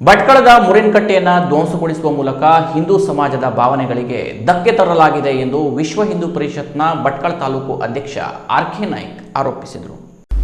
ಭಟ್ಕಳದ ಮುರೇನ್ಕಟ್ಟೆಯನ್ನು ಧ್ವಂಸಗೊಳಿಸುವ ಮೂಲಕ ಹಿಂದೂ ಸಮಾಜದ ಭಾವನೆಗಳಿಗೆ ಧಕ್ಕೆ ತರಲಾಗಿದೆ ಎಂದು ವಿಶ್ವ ಹಿಂದೂ ಪರಿಷತ್ನ ಭಟ್ಕಳ ತಾಲೂಕು ಅಧ್ಯಕ್ಷ ಆರ್.ಕೆ. ನಾಯ್ಕ್ ಆರೋಪಿಸಿದರು.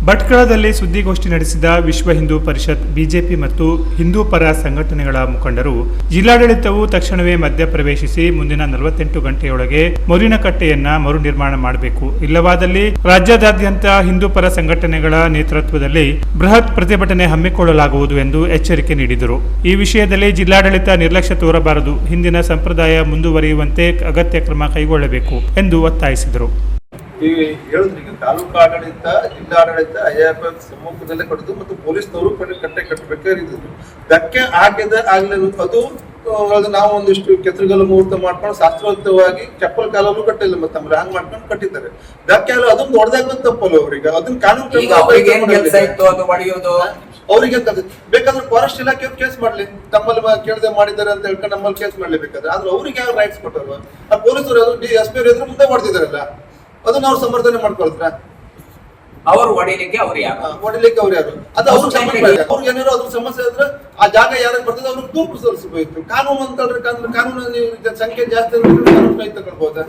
ಭಟ್ಕಳದಲ್ಲಿ ಸುದ್ದಿಗೋಷ್ಠಿ ನಡೆಸಿದ ವಿಶ್ವ ಹಿಂದೂ ಪರಿಷತ್, ಬಿಜೆಪಿ ಮತ್ತು ಹಿಂದೂ ಪರ ಸಂಘಟನೆಗಳ ಮುಖಂಡರು ಜಿಲ್ಲಾಡಳಿತವು ತಕ್ಷಣವೇ ಮಧ್ಯಪ್ರವೇಶಿಸಿ ಮುಂದಿನ 48 ಗಂಟೆಯೊಳಗೆ ಮುರೇನಕಟ್ಟೆಯನ್ನ ಮರು ನಿರ್ಮಾಣ ಮಾಡಬೇಕು, ಇಲ್ಲವಾದಲ್ಲಿ ರಾಜ್ಯಾದ್ಯಂತ ಹಿಂದೂ ಪರ ಸಂಘಟನೆಗಳ ನೇತೃತ್ವದಲ್ಲಿ ಬೃಹತ್ ಪ್ರತಿಭಟನೆ ಹಮ್ಮಿಕೊಳ್ಳಲಾಗುವುದು ಎಂದು ಎಚ್ಚರಿಕೆ ನೀಡಿದರು. ಈ ವಿಷಯದಲ್ಲಿ ಜಿಲ್ಲಾಡಳಿತ ನಿರ್ಲಕ್ಷ್ಯ ತೋರಬಾರದು, ಹಿಂದಿನ ಸಂಪ್ರದಾಯ ಮುಂದುವರಿಯುವಂತೆ ಅಗತ್ಯ ಕ್ರಮ ಕೈಗೊಳ್ಳಬೇಕು ಎಂದು ಒತ್ತಾಯಿಸಿದರು. ಹೇಳಿದ್ರಿಗೆ ತಾಲೂಕು ಆಡಳಿತ, ಜಿಲ್ಲಾಡಳಿತ, IAFF ಸಮ್ಮುಖದಲ್ಲೇ ಕೊಡೋದು ಮತ್ತು ಪೊಲೀಸ್ನವರು ಕಟ್ಟೆ ಕಟ್ಟಬೇಕಾಗಿದ್ದು ಧಕ್ಕೆ ಆಗ್ಲಿಲ್ಲ. ಅದು ನಾವು ಒಂದಿಷ್ಟು ಕೆಸರುಗಲ್ಲು ಮುಹೂರ್ತ ಮಾಡ್ಕೊಂಡು ಶಾಸ್ತ್ರೋಕ್ತವಾಗಿ ಚಪ್ಪಲ್ ಕಾಲಲ್ಲೂ ಕಟ್ಟಿಲ್ಲ, ಮತ್ತೆ ಆಮೇಲೆ ಹಂಗ್ ಮಾಡ್ಕೊಂಡು ಕಟ್ಟಿದ್ದಾರೆ. ಧಕ್ಕೆ ಅಲ್ಲ, ಅದೊಂದು ಹೊಡೆದಾಗ ತಪ್ಪಲ್ಲ ಅವ್ರಿಗೆ, ಅದನ್ನ ಕಾನೂನು ಅವ್ರಿಗೆ ಬೇಕಾದ್ರೆ ಫಾರೆಸ್ಟ್ ಇಲಾಖೆ ಕೇಸ್ ಮಾಡ್ಲಿ, ತಮ್ಮಲ್ಲಿ ಕೇಳದೆ ಮಾಡಿದ್ದಾರೆ ಅಂತ ಹೇಳ್ಕೊಂಡು ನಮ್ಮಲ್ಲಿ ಕೇಸ್ ಮಾಡ್ಲಿ ಬೇಕಾದ್ರೆ. ಆದ್ರೆ ಅವ್ರಿಗೆ ಯಾವ ರೈಟ್ಸ್ ಕೊಟ್ಟಲ್ವ? ಆ ಪೊಲೀಸರು SP ಎದುರು ಮುಂದೆ ಮಾಡ್ತಿದಾರಲ್ಲ, ಅದನ್ನ ಅವ್ರು ಸಮರ್ಥನೆ ಮಾಡ್ಕೊಳ್ತಾರ. ಅವ್ರು ಹೊಡಿಲಿಕ್ಕೆ ಅವ್ರು ಯಾರು? ಅದು ಅವ್ರಿಗೆ ಏನಾದ್ರು ಅದ್ರ ಸಮಸ್ಯೆ ಇದ್ರೆ ಆ ಜಾಗ ಯಾರಿಗೆ ಬರ್ತದೆ ಅವ್ರಿಗೆ ತೂಪು ಸಲ್ಲಿಸಬೇಕು. ಕಾನೂನು ಅಂತ ಹೇಳ್ರಿ, ಕಾನೂನು ಸಂಖ್ಯೆ ಜಾಸ್ತಿ ಕಾನೂನು ಕೈ ತಗೊಳ್ಬಹುದಾ?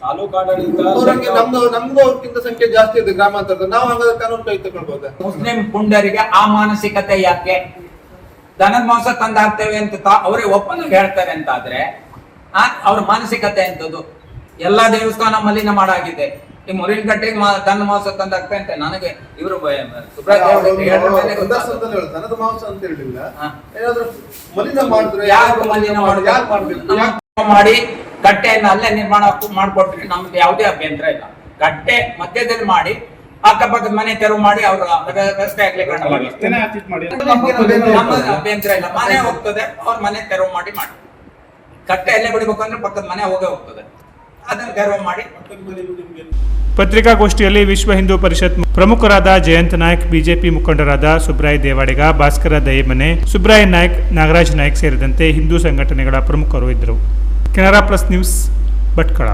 ತಾಲೂಕು ಆಡಳಿತ ನಮ್ದು ಅವ್ರಿಗಿಂತ ಸಂಖ್ಯೆ ಜಾಸ್ತಿ ಇದೆ ಗ್ರಾಮಾಂತರದ, ನಾವು ಹಂಗಾದ್ರೆ ಕಾನೂನು ಕೈ ತಗೊಳ್ಬಹುದಾ? ಮುಸ್ಲಿಂ ಪುಂಡರಿಗೆ ಆ ಮಾನಸಿಕತೆ ಯಾಕೆ? ದನದ ಮಾಂಸ ತಂದು ಹಾಕ್ತೇವೆ ಅಂತ ಅವರೇ ಒಪ್ಪಂದ ಹೇಳ್ತಾರೆ ಅಂತಾದ್ರೆ ಅವ್ರ ಮಾನಸಿಕತೆ ಅಂತದ್ದು. ಎಲ್ಲಾ ದೇವಸ್ಥಾನ ಮಲಿನ ಮಾಡಾಗಿದೆ. ಈ ಮುರೇನಕಟ್ಟೆಗೆ ದನ ಮಾಂಸ ತಂದು ಹಾಕ್ತೇವೆ ಅಂತ ನನಗೆ ಇವರು ದನದ ಮಾಂಸ ಅಂತ ಹೇಳಿಲ್ಲ, ಏನಾದ್ರು ಮಲಿನ ಮಾಡಿದ್ರೆ ಯಾಕೆ ಮಲಿನ ಮಾಡಿ ಕಟ್ಟೆಯನ್ನ ಅಲ್ಲೇ ನಿರ್ಮಾಣ ಮಾಡ್ಕೊಟ್ರಿ ನಮ್ದು ಯಾವುದೇ ಅಭ್ಯಂತರ ಇಲ್ಲ. ಕಟ್ಟೆ ಮಧ್ಯದಲ್ಲಿ ಮಾಡಿ ಅಕ್ಕಪಕ್ಕದ ಮನೆ ತೆರವು ಮಾಡಿ ಅವ್ರ ರಸ್ತೆ ಹಾಕ್ಲಿಕ್ಕೆ ಅಭ್ಯಂತರ ಇಲ್ಲ. ಮನೆ ಹೋಗ್ತದೆ, ಅವ್ರ ಮನೆ ತೆರವು ಮಾಡಿ ಕಟ್ಟೆ ಎಲ್ಲೇ ಬಿಡಬೇಕು ಅಂದ್ರೆ ಪಕ್ಕದ ಮನೆ ಹೋಗ್ತದೆ, ಅದನ್ನ ತೆರವು ಮಾಡಿ. ಪತ್ರಿಕಾಗೋಷ್ಠಿಯಲ್ಲಿ ವಿಶ್ವ ಹಿಂದೂ ಪರಿಷತ್ ಪ್ರಮುಖರಾದ ಜಯಂತ್ ನಾಯ್ಕ್, ಬಿಜೆಪಿ ಮುಖಂಡರಾದ ಸುಬ್ರಾಯ್ ದೇವಾಡಿಗ, ಭಾಸ್ಕರ ದೈಮನೆ, ಸುಬ್ರಾಯ್ ನಾಯ್ಕ್, ನಾಗರಾಜ್ ನಾಯ್ಕ್ ಸೇರಿದಂತೆ ಹಿಂದೂ ಸಂಘಟನೆಗಳ ಪ್ರಮುಖರು ಇದ್ದರು. Canara plus news, Bhatkal.